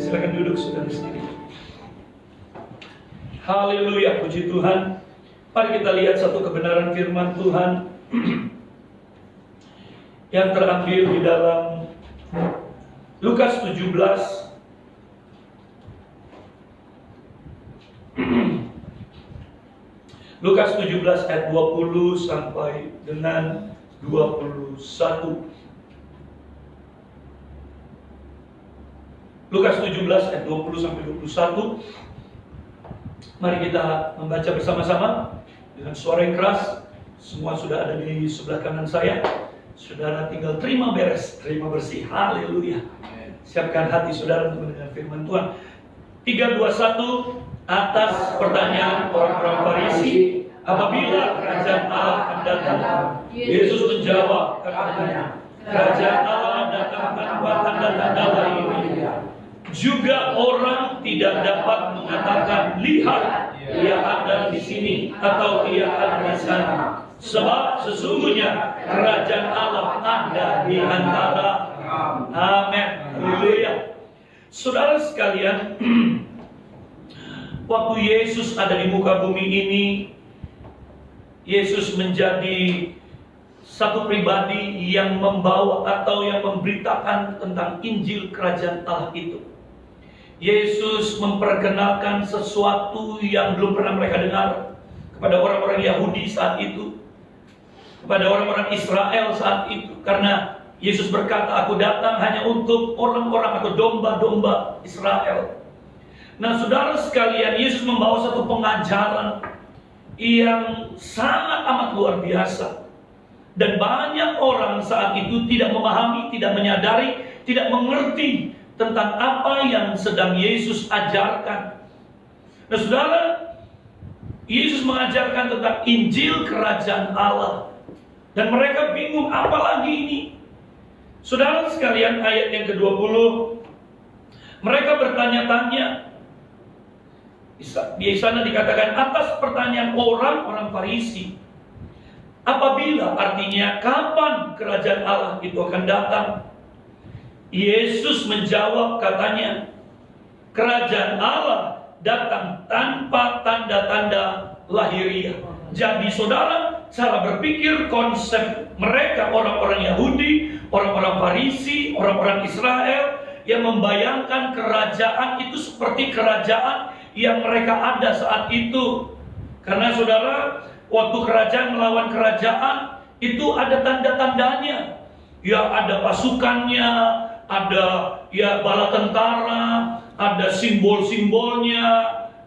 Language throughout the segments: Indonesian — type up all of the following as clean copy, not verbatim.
Silakan duduk saudara sekalian. Haleluya, puji Tuhan. Mari kita lihat satu kebenaran firman Tuhan yang terambil di dalam Lukas 17 Lukas 17 ayat 20 sampai dengan 21. Lukas 17 ayat 20 sampai 21. Mari kita membaca bersama-sama dengan suara yang keras. Semua sudah ada di sebelah kanan saya. Saudara tinggal terima beres, terima bersih. Haleluya. Siapkan hati saudara untuk mendengar firman Tuhan. 3, 2, 1. Atas pertanyaan orang-orang Farisi, apabila kerajaan Allah akan datang, Yesus menjawab, katanya, kerajaan Allah datang tanpa tanda-tanda lain. Juga orang tidak dapat mengatakan, lihat, ia ada di sini atau ia ada di sana. Sebab sesungguhnya kerajaan Allah ada di antara. Amin. Haleluya. Saudara sekalian, waktu Yesus ada di muka bumi ini, Yesus menjadi satu pribadi yang membawa atau yang memberitakan tentang Injil Kerajaan Allah itu. Yesus memperkenalkan sesuatu yang belum pernah mereka dengar kepada orang-orang Yahudi saat itu, kepada orang-orang Israel saat itu. Karena Yesus berkata, aku datang hanya untuk orang-orang atau domba-domba Israel. Nah saudara sekalian, Yesus membawa satu pengajaran yang sangat amat luar biasa. Dan banyak orang saat itu tidak memahami, tidak menyadari, tidak mengerti tentang apa yang sedang Yesus ajarkan. Nah saudara, Yesus mengajarkan tentang Injil Kerajaan Allah. Dan mereka bingung, apa lagi ini? Saudara sekalian, ayat yang ke-20, mereka bertanya-tanya. Di sana dikatakan atas pertanyaan orang-orang Farisi, apabila, artinya kapan kerajaan Allah itu akan datang? Yesus menjawab, katanya, kerajaan Allah datang tanpa tanda-tanda lahiriah. Jadi saudara, cara berpikir konsep mereka, orang-orang Yahudi, orang-orang Farisi, orang-orang Israel, yang membayangkan kerajaan itu seperti kerajaan yang mereka ada saat itu. Karena saudara, waktu kerajaan melawan kerajaan, itu ada tanda-tandanya. Ya ada pasukannya, ada ya bala tentara, ada simbol-simbolnya,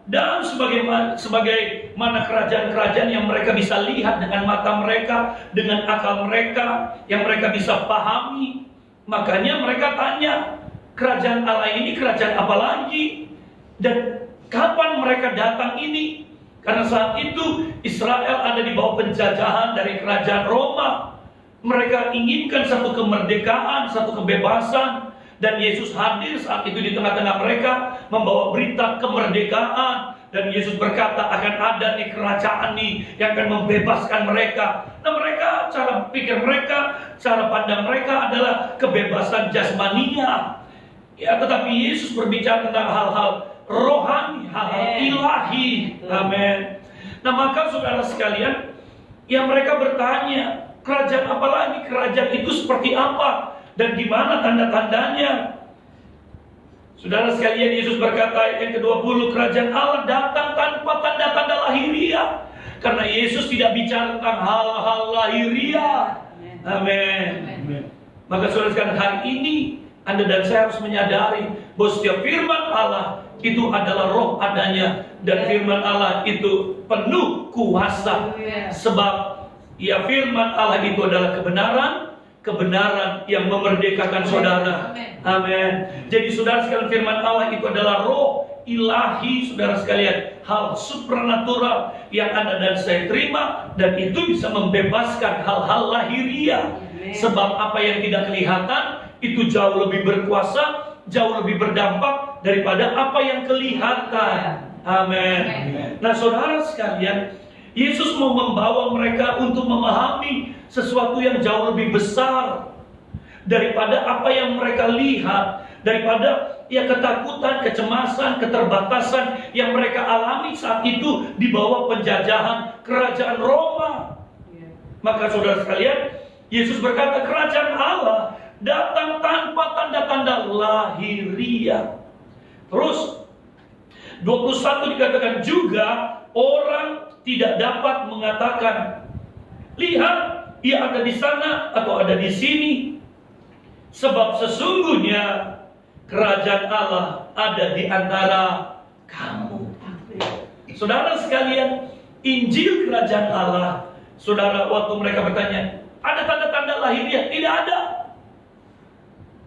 dan sebagaimana kerajaan-kerajaan yang mereka bisa lihat dengan mata mereka, dengan akal mereka, yang mereka bisa pahami. Makanya mereka tanya, kerajaan Allah ini kerajaan apa lagi? Dan kapan mereka datang ini? Karena saat itu Israel ada di bawah penjajahan dari kerajaan Roma. Mereka inginkan satu kemerdekaan, satu kebebasan. Dan Yesus hadir saat itu di tengah-tengah mereka, membawa berita kemerdekaan. Dan Yesus berkata, akan ada nih kerajaan nih yang akan membebaskan mereka. Nah mereka, cara pikir mereka, cara pandang mereka adalah kebebasan jasmania. Ya, tetapi Yesus berbicara tentang hal-hal rohani, hal-hal ilahi. Amin. Nah maka saudara sekalian, yang mereka bertanya, kerajaan apa lagi? Kerajaan itu seperti apa? Dan gimana tanda-tandanya? Saudara sekalian, Yesus berkata yang ke-20, kerajaan Allah datang tanpa tanda-tanda lahiriah. Karena Yesus tidak bicara tentang hal-hal lahiriah. Amin. Maka saudara sekalian, hari ini Anda dan saya harus menyadari bahwa setiap firman Allah itu adalah roh adanya. Dan firman Allah itu penuh kuasa. Sebab ya firman Allah itu adalah kebenaran yang memerdekakan saudara. Amin. Jadi saudara sekalian, firman Allah itu adalah roh ilahi, saudara sekalian, hal supernatural yang Anda dan saya terima, dan itu bisa membebaskan hal-hal lahiriah. Sebab apa yang tidak kelihatan itu jauh lebih berkuasa, jauh lebih berdampak daripada apa yang kelihatan. Amin. Nah saudara sekalian, Yesus mau membawa mereka untuk memahami sesuatu yang jauh lebih besar daripada apa yang mereka lihat, daripada ketakutan, kecemasan, keterbatasan yang mereka alami saat itu di bawah penjajahan kerajaan Roma. Maka saudara sekalian, Yesus berkata kerajaan Allah datang tanpa tanda-tanda lahiriah. Terus 21 dikatakan juga orang tidak dapat mengatakan, lihat ia ada di sana atau ada di sini, sebab sesungguhnya kerajaan Allah ada di antara kamu. Saudara sekalian, Injil kerajaan Allah, saudara, waktu mereka bertanya, ada tanda-tanda lahiriah? Tidak ada.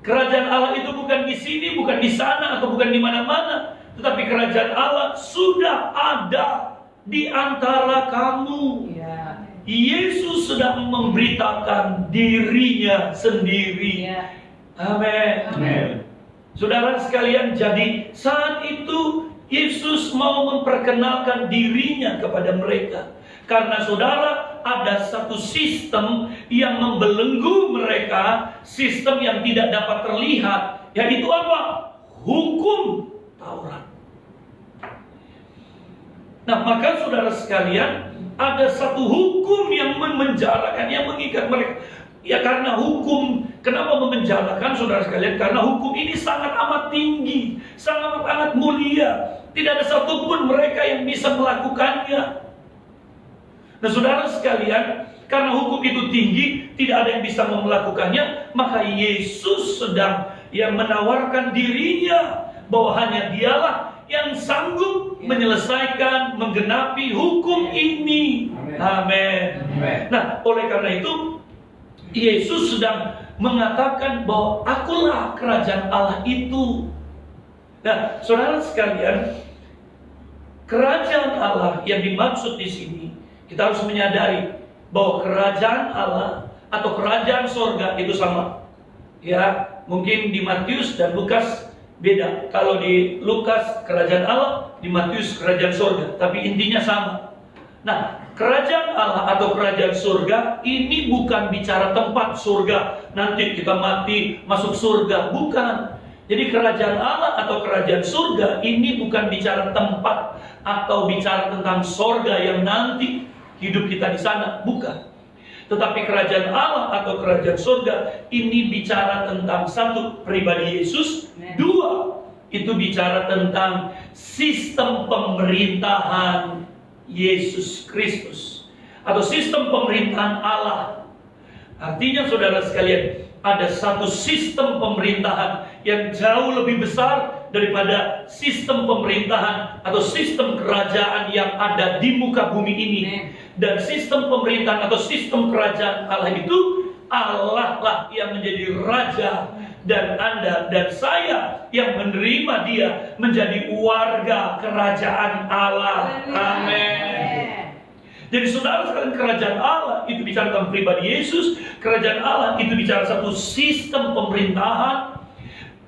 Kerajaan Allah itu bukan di sini, bukan di sana, atau bukan di mana-mana. Tetapi kerajaan Allah sudah ada di antara kamu. Yesus sedang memberitakan dirinya sendiri. Amin. Saudara sekalian, jadi saat itu Yesus mau memperkenalkan dirinya kepada mereka. Karena saudara, ada satu sistem yang membelenggu mereka, sistem yang tidak dapat terlihat, yaitu apa? Hukum Taurat. Nah, maka saudara sekalian, ada satu hukum yang memenjarakan, yang mengikat mereka. Ya, karena hukum, kenapa memenjarakan saudara sekalian? Karena hukum ini sangat amat tinggi, sangat amat mulia. Tidak ada satupun mereka yang bisa melakukannya. Nah, saudara sekalian, karena hukum itu tinggi, tidak ada yang bisa melakukannya, maka Yesus sedang menawarkan dirinya bahwa hanya Dialah yang sanggup menyelesaikan, menggenapi hukum ini. Amin. Nah, oleh karena itu Yesus sedang mengatakan bahwa akulah kerajaan Allah itu. Nah, saudara sekalian, kerajaan Allah yang dimaksud di sini, kita harus menyadari bahwa kerajaan Allah atau kerajaan sorga itu sama. Ya, mungkin di Matius dan Lukas beda. Kalau di Lukas kerajaan Allah, di Matius kerajaan sorga, tapi intinya sama. Nah, kerajaan Allah atau kerajaan surga ini bukan bicara tempat surga, nanti kita mati masuk surga, bukan. Jadi kerajaan Allah atau kerajaan surga ini bukan bicara tempat atau bicara tentang surga yang nanti hidup kita di sana, bukan. Tetapi kerajaan Allah atau kerajaan surga ini bicara tentang satu, pribadi Yesus. Dua, itu bicara tentang sistem pemerintahan Yesus Kristus atau sistem pemerintahan Allah. Artinya saudara sekalian, ada satu sistem pemerintahan yang jauh lebih besar daripada sistem pemerintahan atau sistem kerajaan yang ada di muka bumi ini. Dan sistem pemerintahan atau sistem kerajaan Allah itu, Allah lah yang menjadi raja, dan Anda dan saya yang menerima Dia menjadi warga kerajaan Allah. Amin. Jadi saudara sekalian, kerajaan Allah itu bicara tentang pribadi Yesus, kerajaan Allah itu bicara satu sistem pemerintahan.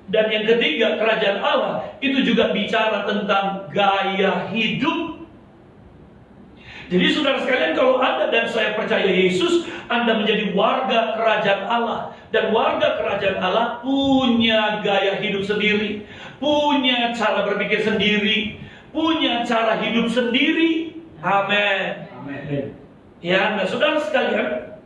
Dan yang ketiga, kerajaan Allah itu juga bicara tentang gaya hidup. Jadi saudara sekalian, kalau Anda dan saya percaya Yesus, Anda menjadi warga kerajaan Allah. Dan warga kerajaan Allah punya gaya hidup sendiri, punya cara berpikir sendiri, punya cara hidup sendiri. Amin. Ya, nah saudara sekalian,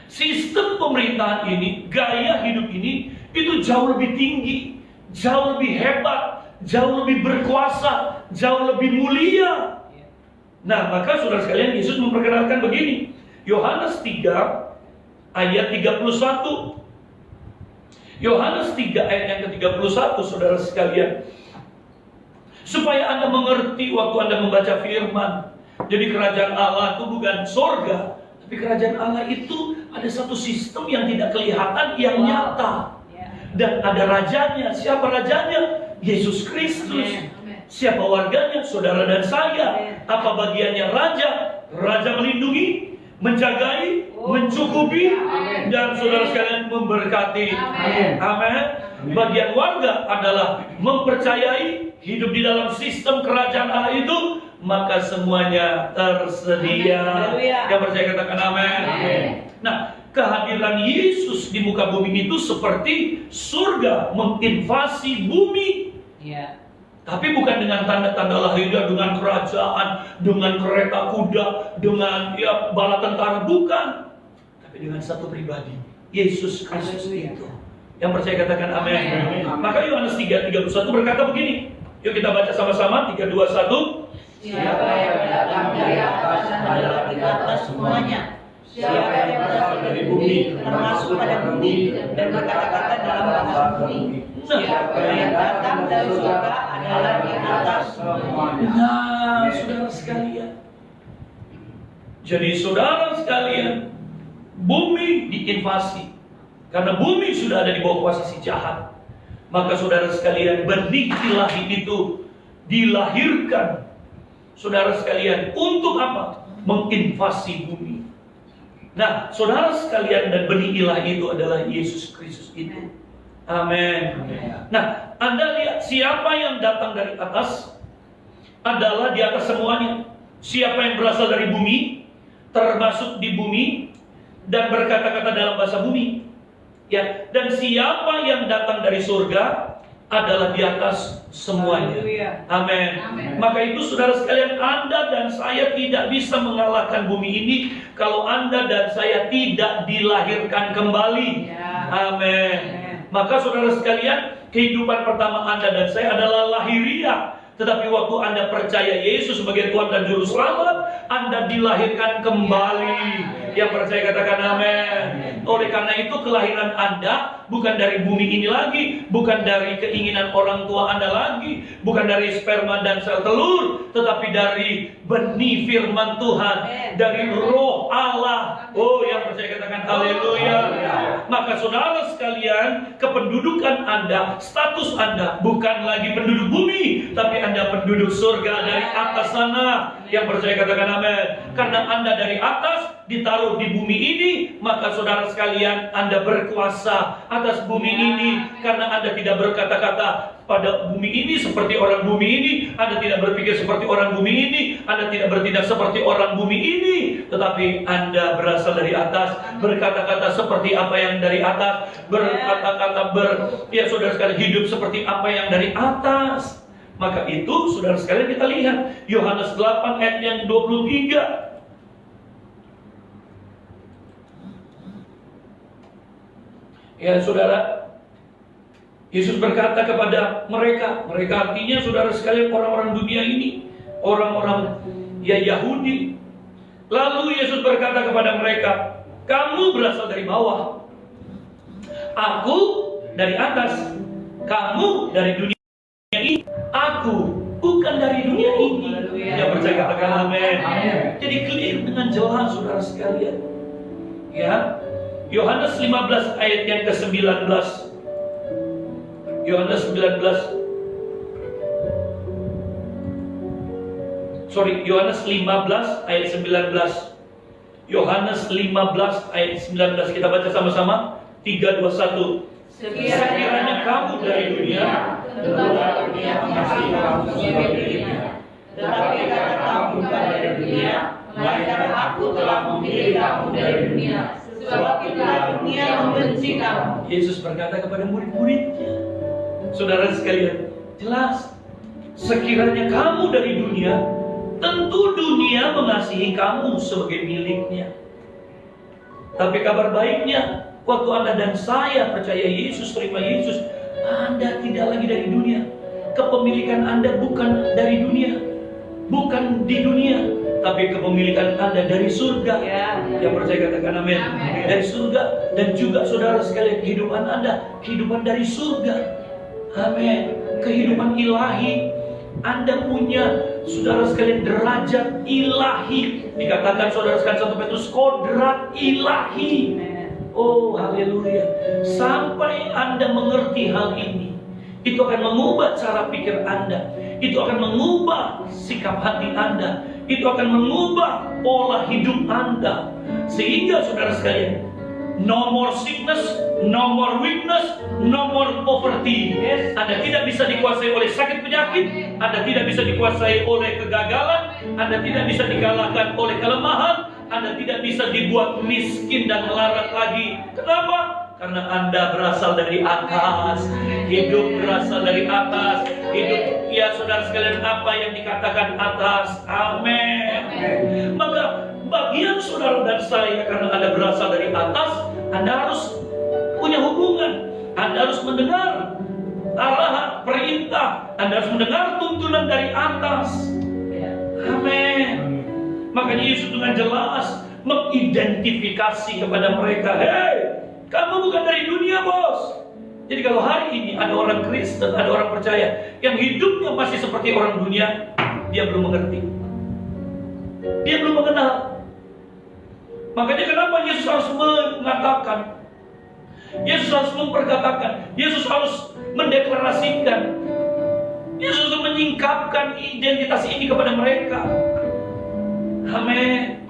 sistem pemerintahan ini, gaya hidup ini, itu jauh lebih tinggi, jauh lebih hebat, jauh lebih berkuasa, jauh lebih mulia. Nah, maka saudara sekalian, Yesus memperkenalkan begini. Yohanes 3 ayat 31. Yohanes 3 ayat yang ke-31, saudara sekalian. Supaya Anda mengerti waktu Anda membaca firman. Jadi kerajaan Allah itu bukan surga, tapi kerajaan Allah itu ada satu sistem yang tidak kelihatan, yang nyata. Dan ada rajanya. Siapa rajanya? Yesus Kristus. Siapa warganya? Saudara dan saya. Apa bagiannya raja? Raja melindungi, menjagai, mencukupi, dan saudara sekalian memberkati. Amin. Bagian warga adalah mempercayai, hidup di dalam sistem kerajaan Allah itu, maka semuanya tersedia. Yang percaya katakan amin. Nah, kehadiran Yesus di muka bumi itu seperti surga menginvasi bumi. Ya. Tapi bukan dengan tanda-tanda lahirnya, dengan kerajaan, dengan kereta kuda, dengan bala tentara, bukan. Tapi dengan satu pribadi, Yesus Kristus itu. Yang percaya katakan amin. Maka Yohanes 3:31 berkata begini. Yuk kita baca sama-sama, 3, 2, 1. Siapa yang datang dari atas adalah di atas semuanya. Siapa yang berasal dari bumi, termasuk pada bumi, dan berkata-kata dalam bahasa bumi. Siapa yang datang dari surga adalah di atas semuanya. Nah, saudara sekalian. Jadi saudara sekalian, bumi diinvasi. Karena bumi sudah ada di bawah kuasa si jahat. Maka saudara sekalian, benih ilahi itu dilahirkan. Saudara sekalian, untuk apa? Menginvasi bumi. Nah, saudara sekalian, dan benih ilahi itu adalah Yesus Kristus itu. Amin. Nah, Anda lihat siapa yang datang dari atas adalah di atas semuanya. Siapa yang berasal dari bumi, termasuk di bumi, dan berkata-kata dalam bahasa bumi. Ya, dan siapa yang datang dari surga adalah di atas semuanya. Amin. Maka itu saudara sekalian, Anda dan saya tidak bisa mengalahkan bumi ini kalau Anda dan saya tidak dilahirkan kembali. Amin. Maka saudara sekalian, kehidupan pertama Anda dan saya adalah lahiriah. Tetapi waktu Anda percaya Yesus sebagai Tuhan dan Juru Selamat, Anda dilahirkan kembali. Yang percaya katakan amin. Oleh karena itu kelahiran Anda bukan dari bumi ini lagi, bukan dari keinginan orang tua Anda lagi, bukan dari sperma dan sel telur, tetapi dari benih firman Tuhan, dari Roh Allah. Oh, yang percaya katakan haleluya. Maka saudara sekalian, kependudukan Anda, status Anda bukan lagi penduduk bumi, tapi Anda penduduk surga dari atas sana. Yang percaya katakan amin. Karena Anda dari atas ditaruh di bumi ini, maka saudara sekalian, Anda berkuasa atas bumi ini. Karena Anda tidak berkata-kata pada bumi ini seperti orang bumi ini, Anda tidak berpikir seperti orang bumi ini, Anda tidak bertindak seperti orang bumi ini, tetapi Anda berasal dari atas, berkata-kata seperti apa yang dari atas, berkata-kata ya saudara sekalian, hidup seperti apa yang dari atas. Maka itu saudara sekalian, kita lihat Yohanes 8 ayat yang 23. Ya saudara, Yesus berkata kepada mereka artinya saudara sekalian orang-orang dunia ini, orang-orang Yahudi. Lalu Yesus berkata kepada mereka, kamu berasal dari bawah, aku dari atas. Kamu dari dunia ini, aku bukan dari dunia ini. Yang percaya katakan amin. Jadi clear dengan jelas saudara sekalian. Ya, Yohanes 15 ayat yang ke-19. Yohanes 15 ayat 19. Yohanes 15 ayat 19. Kita baca sama-sama. 3, 2, 1. Sekiranya kamu dari dunia, tentulah dunia mengasihi kamu sebagai dirinya. Tetapi karena kamu bukan dari dunia, melainkan aku telah memilih kamu dari dunia, sebab itulah dunia membenci kamu. Yesus berkata kepada murid-muridnya. Saudara sekalian, jelas. Sekiranya kamu dari dunia, tentu dunia mengasihi kamu sebagai miliknya. Tapi kabar baiknya, waktu Anda dan saya percaya Yesus, terima Yesus, Anda tidak lagi dari dunia. Kepemilikan Anda bukan dari dunia, bukan di dunia, tapi kepemilikan Anda dari surga. Yang percaya katakan amin. Dari surga. Dan juga saudara sekalian, kehidupan Anda, kehidupan dari surga. Amin. Kehidupan ilahi. Anda punya, saudara sekalian, derajat ilahi. Dikatakan saudara sekalian 1 Petrus, kodrat ilahi. Oh, haleluya. Sampai Anda mengerti hal ini, itu akan mengubah cara pikir Anda, itu akan mengubah sikap hati Anda, itu akan mengubah pola hidup Anda. Sehingga saudara sekalian, no more sickness, no more weakness, no more poverty. Anda tidak bisa dikuasai oleh sakit penyakit, Anda tidak bisa dikuasai oleh kegagalan, Anda tidak bisa dikalahkan oleh kelemahan, Anda tidak bisa dibuat miskin dan melarat lagi. Kenapa? Karena Anda berasal dari atas. Hidup berasal dari atas. Hidup, ya saudara sekalian, apa yang dikatakan atas. Amin. Maka bagian saudara dan saya, karena Anda berasal dari atas, Anda harus punya hubungan. Anda harus mendengar arahan, perintah. Anda harus mendengar tuntunan dari atas. Amin. Makanya Yesus dengan jelas mengidentifikasi kepada mereka, hei, kamu bukan dari dunia, bos. Jadi kalau hari ini ada orang Kristen, ada orang percaya yang hidupnya masih seperti orang dunia, dia belum mengerti, dia belum mengenal. Makanya kenapa Yesus harus mengatakan, Yesus harus memperkatakan, Yesus harus mendeklarasikan, Yesus harus menyingkapkan identitas ini kepada mereka. Amin.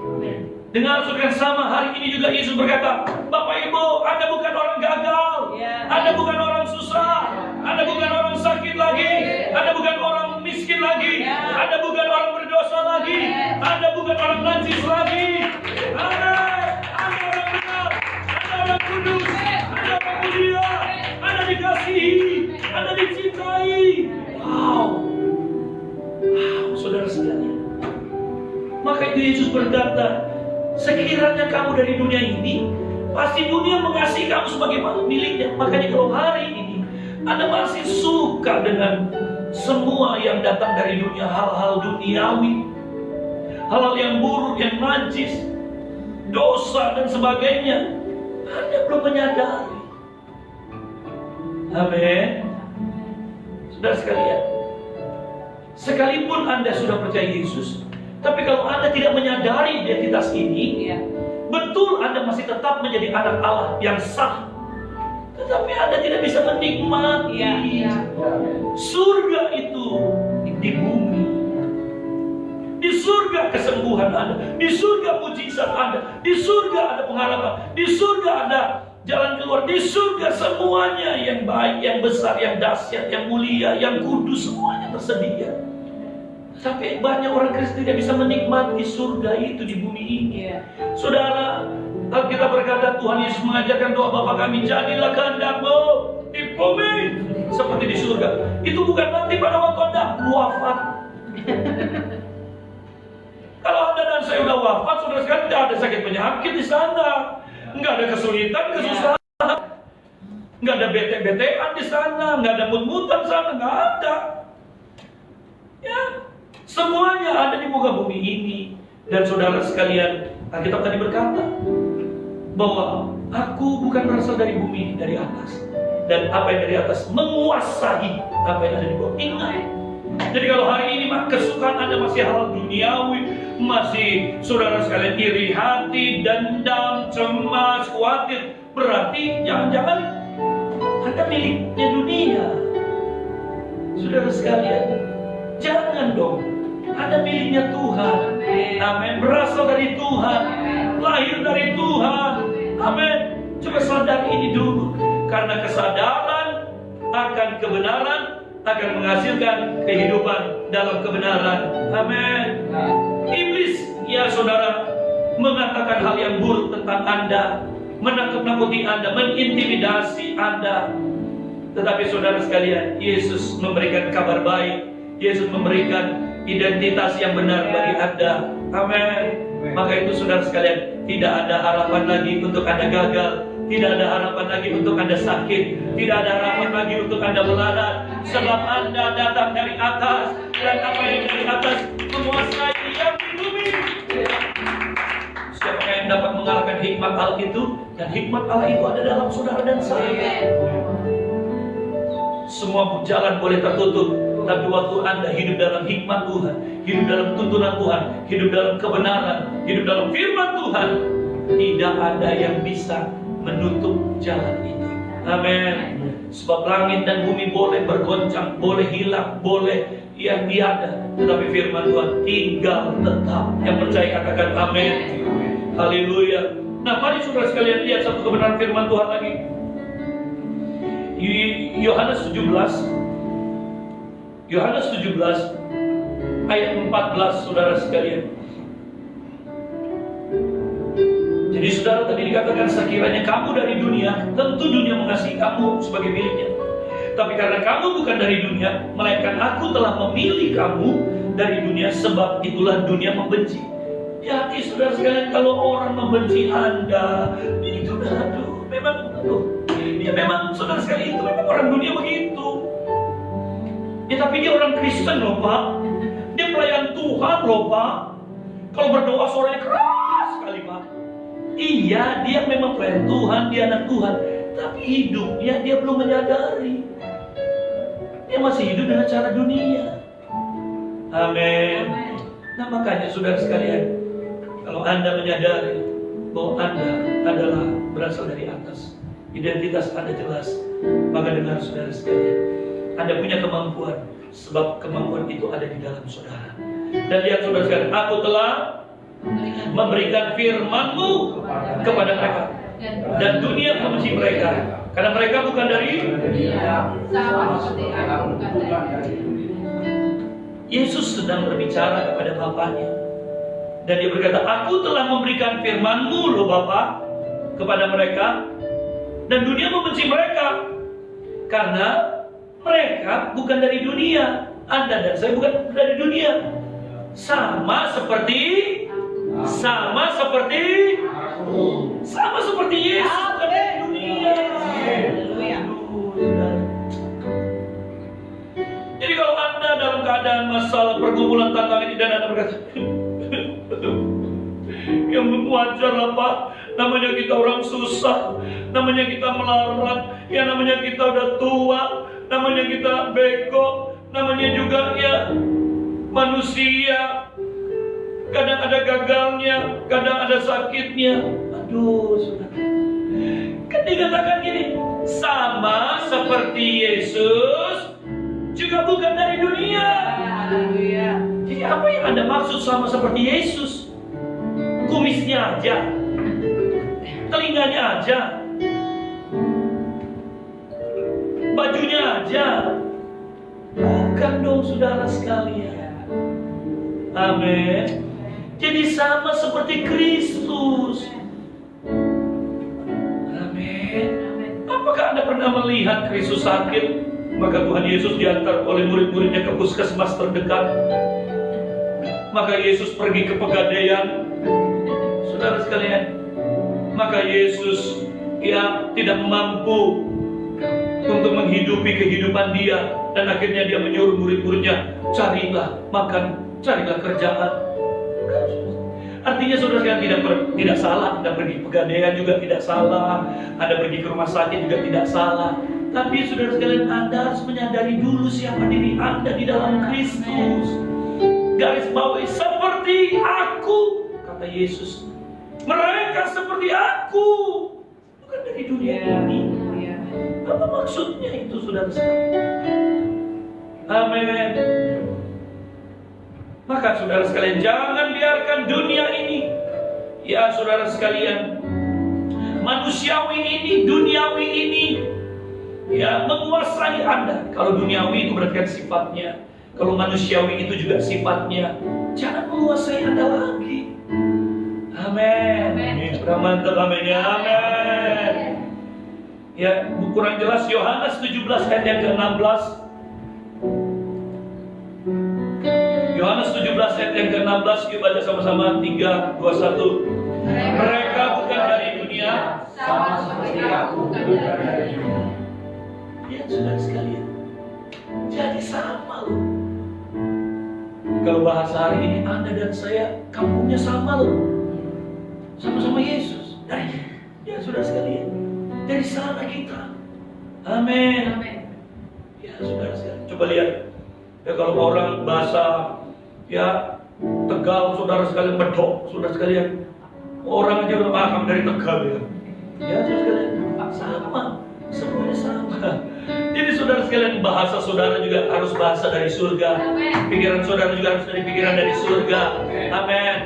Dengan surga yang sama, hari ini juga Yesus berkata, Bapak Ibu, Anda bukan orang gagal, Anda bukan orang susah, Anda bukan orang sakit lagi, Anda bukan orang miskin lagi, Anda bukan orang berdosa lagi, Anda bukan orang najis lagi. Anda orang benar, Anda orang kudus, Anda orang mulia, Anda dikasihi, Anda dicintai. Wow, saudara sekalian. Maka itu Yesus berkata, sekiranya kamu dari dunia ini, pasti dunia mengasihi kamu sebagai miliknya. Makanya kalau hari ini Anda masih suka dengan semua yang datang dari dunia, hal-hal duniawi, hal-hal yang buruk, yang najis, dosa dan sebagainya, Anda belum menyadari. Amin. Saudara sekalian, sekalipun Anda sudah percaya Yesus, tapi kalau Anda tidak menyadari identitas ini, betul Anda masih tetap menjadi anak Allah yang sah, tetapi Anda tidak bisa menikmati surga itu di bumi. Di surga kesembuhan Anda, di surga mujizat Anda, di surga ada pengharapan, di surga ada jalan keluar, di surga semuanya yang baik, yang besar, yang dahsyat, yang mulia, yang kudus, semuanya tersedia. Tapi banyak orang Kristen tidak bisa menikmati surga itu di bumi ini. Saudara, Alkitab berkata, Tuhan Yesus mengajarkan doa Bapa kami, jadilah kehendak-Mu di bumi seperti di surga. Itu bukan nanti pada waktu Anda wafat. Kalau Anda dan saya sudah wafat, saudara sekalian, tidak ada sakit penyakit di sana, nggak ada kesulitan, kesusahan, nggak ada bete-betean di sana, nggak ada mut-mutan sana, nggak ada. Ya. Semuanya ada di muka bumi ini. Dan saudara sekalian, Alkitab tadi berkata bahwa aku bukan berasal dari bumi, dari atas. Dan apa yang dari atas menguasai apa yang ada di bawah. Ingat. Jadi kalau hari ini kesukaan Anda masih hal duniawi, masih saudara sekalian iri hati, dendam, cemas, khawatir, berarti jangan-jangan Anda miliknya dunia. Saudara sekalian, jangan dong. Anda miliknya Tuhan. Amin. Berasal dari Tuhan, lahir dari Tuhan. Amin. Coba sadar ini dulu. Karena kesadaran akan kebenaran akan menghasilkan kehidupan dalam kebenaran. Amin. Iblis, ya saudara, mengatakan hal yang buruk tentang Anda, menakut-nakuti Anda, mengintimidasi Anda. Tetapi saudara sekalian, Yesus memberikan kabar baik. Yesus memberikan identitas yang benar bagi Anda. Amin. Maka itu saudara sekalian, tidak ada harapan lagi untuk Anda gagal, tidak ada harapan lagi untuk Anda sakit, tidak ada harapan lagi untuk Anda melarat, sebab Anda datang dari atas, dan apa yang dari atas menguasai yang di bumi. Siapa yang dapat mengalahkan hikmat Allah itu, dan hikmat Allah itu ada dalam saudara dan saya. Semua jalan boleh tertutup, tapi waktu Anda hidup dalam hikmat Tuhan, hidup dalam tuntunan Tuhan, hidup dalam kebenaran, hidup dalam firman Tuhan, tidak ada yang bisa menutup jalan itu. Amin. Sebab langit dan bumi boleh bergoncang, boleh hilang, boleh yang tiada, tetapi firman Tuhan tinggal tetap. Yang percaya katakan amin. Haleluya. Nah, mari saudara sekalian lihat satu kebenaran firman Tuhan lagi. Yohanes 17 ayat 14, saudara sekalian. Jadi saudara, tadi dikatakan sekiranya kamu dari dunia, tentu dunia mengasihi kamu sebagai miliknya. Tapi karena kamu bukan dari dunia, melainkan aku telah memilih kamu dari dunia, sebab itulah dunia membenci. Ya, saudara sekalian, kalau orang membenci Anda, itu memang saudara sekalian, itu memang orang dunia begitu. Ya, tapi dia orang Kristen loh Pak. Dia pelayan Tuhan loh Pak. Kalau berdoa suaranya keras sekali Pak. Iya, dia memang pelayan Tuhan, dia anak Tuhan. Tapi hidupnya dia belum menyadari. Dia masih hidup dengan cara dunia. Amin. Nah, makanya saudara sekalian, kalau Anda menyadari bahwa Anda adalah berasal dari atas, identitas Anda jelas, maka dengar saudara sekalian, Anda punya kemampuan, sebab kemampuan itu ada di dalam saudara. Dan lihat saudara sekalian, aku telah memberikan firman-Mu kepada mereka, dan dunia membenci mereka, karena mereka bukan dari dunia, sama seperti aku bukan dari dunia. Yesus sedang berbicara kepada Bapaknya, dan dia berkata, aku telah memberikan firman-Mu loh Bapa kepada mereka, dan dunia membenci mereka, karena mereka bukan dari dunia. Anda dan saya bukan dari dunia. Sama seperti Yesus bukan dari dunia. Jadi kalau Anda dalam keadaan masalah pergumulan tantangan ini dan Anda berkata, yang wajar lah Pak, namanya kita orang susah, namanya kita melarat, ya namanya kita udah tua, namanya kita bego, namanya juga ya manusia, kadang ada gagalnya, kadang ada sakitnya. Aduh saudara, kan dikatakan gini, sama seperti Yesus juga bukan dari dunia. Jadi apa yang Anda maksud sama seperti Yesus? Kumisnya aja, telinganya aja, bajunya aja. Bukan dong saudara sekalian. Amin. Jadi sama seperti Kristus. Amin. Apakah Anda pernah melihat Kristus sakit, maka Tuhan Yesus diantar oleh murid-muridnya ke puskesmas terdekat? Maka Yesus pergi ke Pegadaian. Saudara sekalian, maka Yesus tidak mampu untuk menghidupi kehidupan dia, dan akhirnya dia menyuruh murid-muridnya, carilah makan, carilah kerjaan. Artinya saudara sekalian, tidak salah Anda pergi Pegadaian, juga tidak salah Anda pergi ke rumah sakit, juga tidak salah. Tapi saudara sekalian, Anda harus menyadari dulu siapa diri Anda di dalam Kristus. Garis bawahi, seperti aku, kata Yesus, mereka seperti aku, bukan dari dunia ini. Apa maksudnya itu saudara sekalian? Amin. Maka saudara sekalian, jangan biarkan dunia ini, ya saudara sekalian, manusiawi ini, duniawi ini, ya menguasai Anda. Kalau duniawi itu berarti kan sifatnya, kalau manusiawi itu juga sifatnya. Jangan menguasai Anda lagi. Amin. Sudah mantap aminnya. Amin. Ya, kurang jelas Yohanes 17 ayat yang ke-16. Yohanes 17 ayat yang ke-16, kita baca sama-sama 3, 2, 1. Mereka bukan dari dunia, sama seperti aku bukan dari dunia. Ya saudara sekalian, jadi sama loh. Kalau bahasa hari ini, Anda dan saya kampungnya sama loh, sama-sama Yesus. Ya saudara sekalian, dari sana kita. Amin. Ya saudara sekalian, coba lihat. Ya kalau orang bahasa ya Tegal, saudara sekalian, Bedok, saudara sekalian, orang aja udah paham dari Tegal ya. Ya saudara sekalian, sama, semuanya sama. Jadi saudara sekalian, bahasa saudara juga harus bahasa dari surga. Pikiran saudara juga harus dari pikiran dari surga. Amin.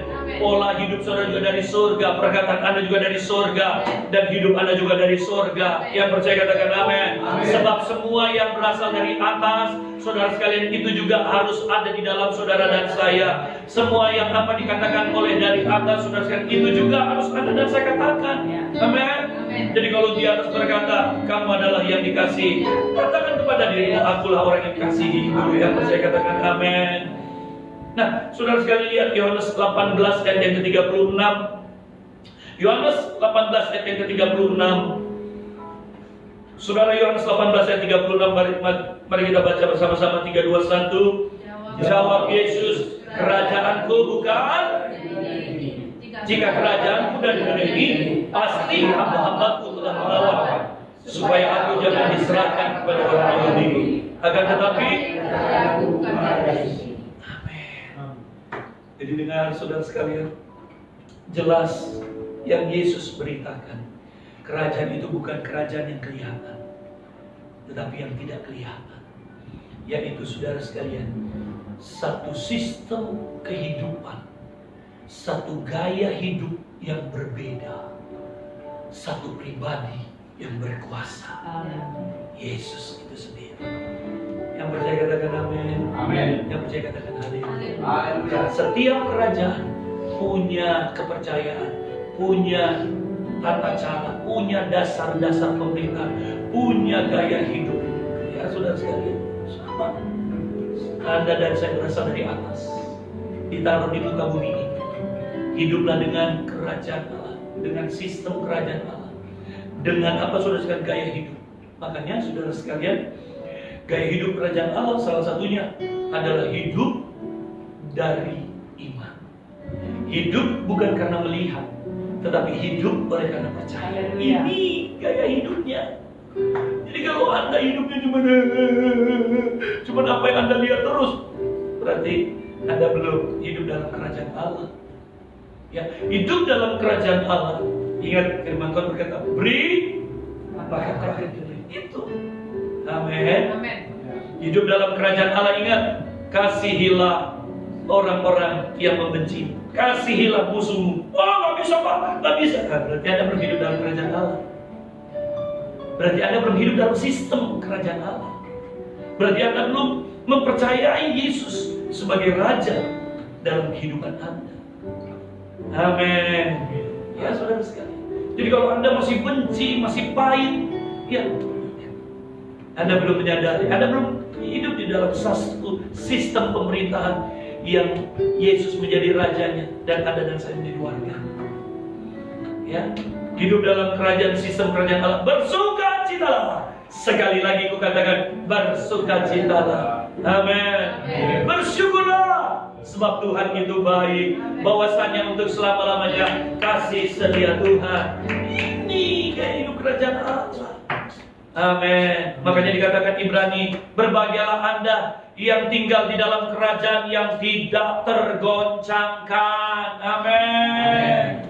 Pola hidup saudara juga dari surga, perkataan Anda juga dari surga, dan hidup Anda juga dari surga. Yang percaya katakan amin. Sebab semua yang berasal dari atas, saudara sekalian, itu juga harus ada di dalam saudara dan saya. Semua yang apa dikatakan oleh dari atas, saudara sekalian, itu juga harus ada dan saya katakan. Amin. Jadi kalau di atas berkata, kamu adalah yang dikasihi, katakan kepada dirimu, akulah orang yang dikasihi. Yang percaya katakan amin. Nah, saudara sekalian, lihat Yohanes 18 ayat yang ke-36. Yohanes 18 ayat yang ke-36. Saudara, Yohanes 18 ayat 36, mari kita baca bersama-sama. 3, 2, 1. Jawab Yesus, kerajaanku bukan. Jika kerajaanku dari dunia ini, pasti hamba-hambaku telah melawan, supaya aku jangan diserahkan kepada orang Yahudi. Akan tetapi, jadi dengar saudara sekalian, jelas yang Yesus beritakan, kerajaan itu bukan kerajaan yang kelihatan, tetapi yang tidak kelihatan. Yaitu saudara sekalian, satu sistem kehidupan, satu gaya hidup yang berbeda, satu pribadi yang berkuasa. Yesus itu sendiri. Yang percaya katakan amin. Amin. Yang percaya katakan haleluya. Setiap kerajaan punya kepercayaan, punya tata cara, punya dasar-dasar pemerintahan, punya gaya hidup. Ya saudara sekalian, sama. Anda dan saya berasal dari atas, ditaruh di muka bumi ini. Hiduplah dengan kerajaan Allah, dengan sistem kerajaan Allah, dengan apa saudara sekalian, gaya hidup. Makanya saudara sekalian, gaya hidup kerajaan Allah salah satunya adalah hidup dari iman. Hidup bukan karena melihat, tetapi hidup oleh karena percaya. Ini gaya hidupnya. Jadi kalau Anda hidupnya cuma apa yang Anda lihat terus, berarti Anda belum hidup dalam kerajaan Allah. Ya, hidup dalam kerajaan Allah. Ingat firman Tuhan berkata, beri maka akan diberi. Itu. Amin. Hidup dalam kerajaan Allah, ingat, kasihilah orang-orang yang membenci, kasihilah musuhmu. Oh, nggak bisa Pak, nggak bisa. Kan, berarti Anda belum hidup dalam kerajaan Allah. Berarti Anda belum hidup dalam sistem kerajaan Allah. Berarti Anda belum mempercayai Yesus sebagai Raja dalam kehidupan Anda. Amin. Ya saudara sekalian. Jadi kalau Anda masih benci, masih pahit, ya Anda belum menyadari, Anda belum hidup di dalam satu sistem pemerintahan yang Yesus menjadi rajanya dan Anda dan saya menjadi warga. Ya, hidup dalam kerajaan sistem kerajaan Allah. Bersukacitalah. Sekali lagi ku katakan, bersukacitalah. Amin. Bersyukurlah sebab Tuhan itu baik, bahwasanya untuk selama-lamanya kasih setia Tuhan. Ini gaya hidup kerajaan Allah. Amin. Makanya dikatakan Ibrani, berbahagialah Anda yang tinggal di dalam kerajaan yang tidak tergoncangkan. Amin.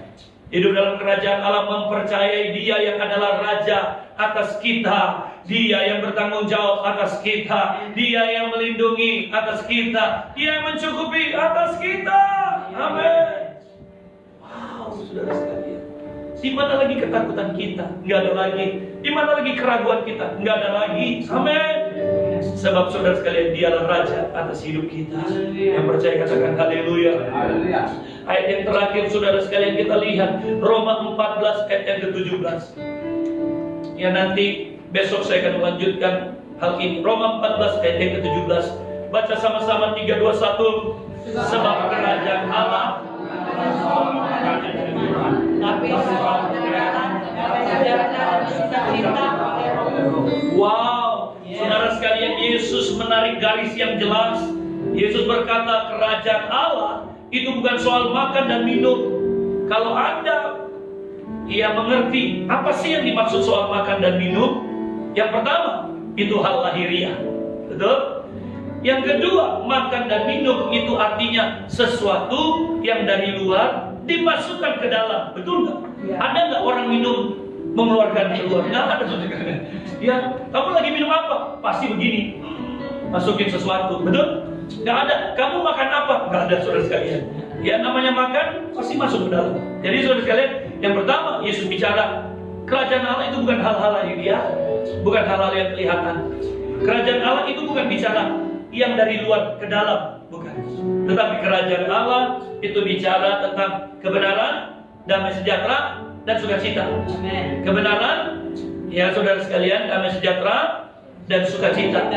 Hidup dalam kerajaan Allah mempercayai Dia yang adalah Raja atas kita, Dia yang bertanggung jawab atas kita, Dia yang melindungi atas kita, Dia yang mencukupi atas kita. Amin. Wow, saudara sekalian, di mana lagi ketakutan kita? Nggak ada lagi. Di mana lagi keraguan kita? Nggak ada lagi. Amin. Sebab saudara sekalian, Dialah Raja atas hidup kita. Yang percaya katakan haleluya. Ayat yang terakhir saudara sekalian kita lihat, Roma 14 ayat yang ke-17. Ya, nanti besok saya akan melanjutkan hal ini. Roma 14 ayat yang ke-17. Baca sama-sama 3, 2, 1. Sebab kerajaan Allah wow, saudara sekalian, Yesus menarik garis yang jelas. Yesus berkata kerajaan Allah itu bukan soal makan dan minum. Kalau Anda mengerti apa sih yang dimaksud soal makan dan minum, yang pertama itu hal lahiriah, betul? Yang kedua, makan dan minum itu artinya sesuatu yang dari luar dimasukkan ke dalam, betul nggak? Ya. Ada nggak orang minum mengeluarkan keluar? Nggak ada. Ya, kamu lagi minum apa? Pasti begini, masukin sesuatu, betul? Nggak ada. Kamu makan apa? Nggak ada, saudara sekalian. Ya namanya makan pasti masuk ke dalam. Jadi saudara sekalian, yang pertama Yesus bicara kerajaan Allah itu bukan hal-hal lahiriah, bukan hal-hal yang kelihatan. Kerajaan Allah itu bukan bicara yang dari luar ke dalam, bukan. Tetapi kerajaan Allah itu bicara tentang kebenaran, damai sejahtera, dan sukacita. Amen. Kebenaran, ya saudara sekalian, damai sejahtera dan sukacita.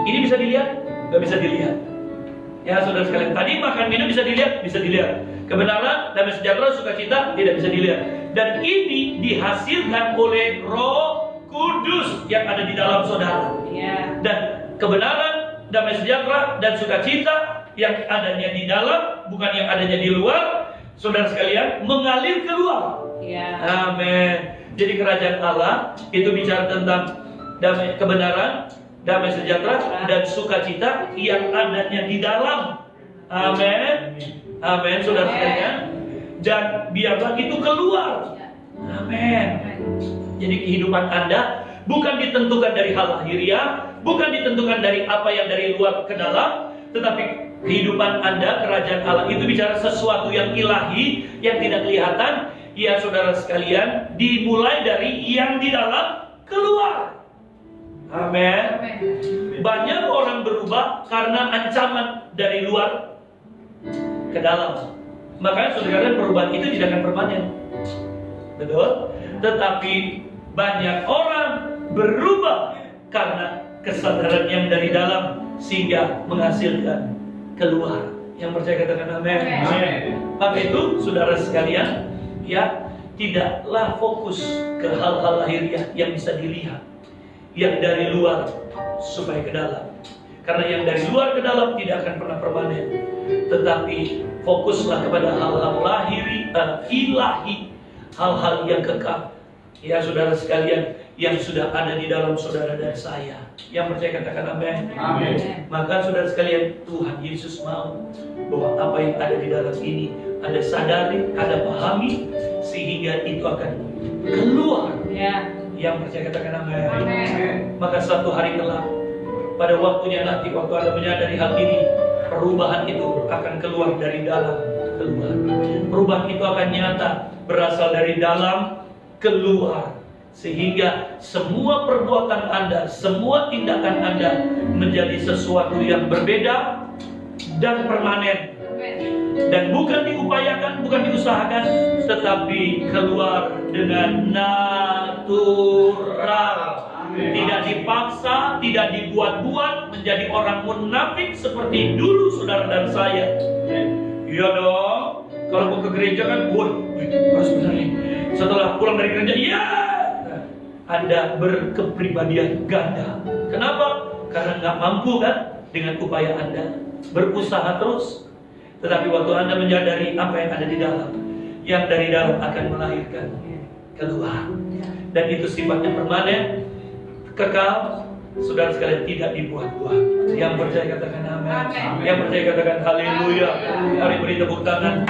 Ini bisa dilihat, nggak bisa dilihat. Ya saudara sekalian, tadi makan minum bisa dilihat, bisa dilihat. Kebenaran, damai sejahtera, sukacita tidak bisa dilihat. Dan ini dihasilkan oleh Roh Kudus yang ada di dalam saudara. Ya. Dan kebenaran, damai sejahtera, dan sukacita yang adanya di dalam, bukan yang adanya di luar, saudara sekalian, mengalir keluar. Ya. Amin. Jadi kerajaan Allah itu bicara tentang damai, kebenaran, damai sejahtera, dan sukacita yang adanya di dalam. Amin. Amin, saudara sekalian. Dan biarlah itu keluar. Amin. Jadi kehidupan Anda bukan ditentukan dari hal lahiriah, bukan ditentukan dari apa yang dari luar ke dalam, tetapi kehidupan Anda, kerajaan Allah itu bicara sesuatu yang ilahi, yang tidak kelihatan. Ya saudara sekalian, dimulai dari yang di dalam keluar. Amin. Banyak orang berubah karena ancaman dari luar ke dalam. Makanya saudara, perubahan itu tidak akan permanen. Betul? Tetapi banyak orang berubah karena kesadaran yang dari dalam sehingga menghasilkan keluar. Yang percaya katakan amin. Amin. Maka itu saudara sekalian, ya, tidaklah fokus ke hal-hal lahiriah yang bisa dilihat, yang dari luar supaya ke dalam. Karena yang dari luar ke dalam tidak akan pernah permanen. Tetapi fokuslah kepada hal-hal ilahi, hal-hal yang kekal. Ya saudara sekalian, yang sudah ada di dalam saudara dan saya. Yang percaya katakan amin. Amin. Maka saudara sekalian, Tuhan Yesus mau bahwa apa yang ada di dalam ini Anda sadari, Anda pahami, sehingga itu akan keluar. Ya. Yang percaya katakan amin. Amin. Maka suatu hari kelak, pada waktunya nanti, waktu Anda menyadari hal ini, perubahan itu akan keluar dari dalam keluar. Perubahan itu akan nyata, berasal dari dalam keluar. Sehingga semua perbuatan Anda, semua tindakan Anda menjadi sesuatu yang berbeda dan permanen. Dan bukan diupayakan, bukan diusahakan, tetapi keluar dengan natural. Tidak dipaksa, tidak dibuat-buat menjadi orang munafik seperti dulu saudara dan saya. Iya dong. Kalau mau ke gereja kan, harus benar nih. Setelah pulang dari gereja, ya, Anda berkepribadian ganda. Kenapa? Karena nggak mampu kan dengan upaya Anda berusaha terus. Tetapi waktu Anda menyadari apa yang ada di dalam, yang dari dalam akan melahirkan keluar. Dan itu sifatnya permanen, kekal, saudara sekalian, tidak dibuat-buat. Yang percaya katakan amin. Yang percaya katakan haleluya. Mari beri tepuk tangan.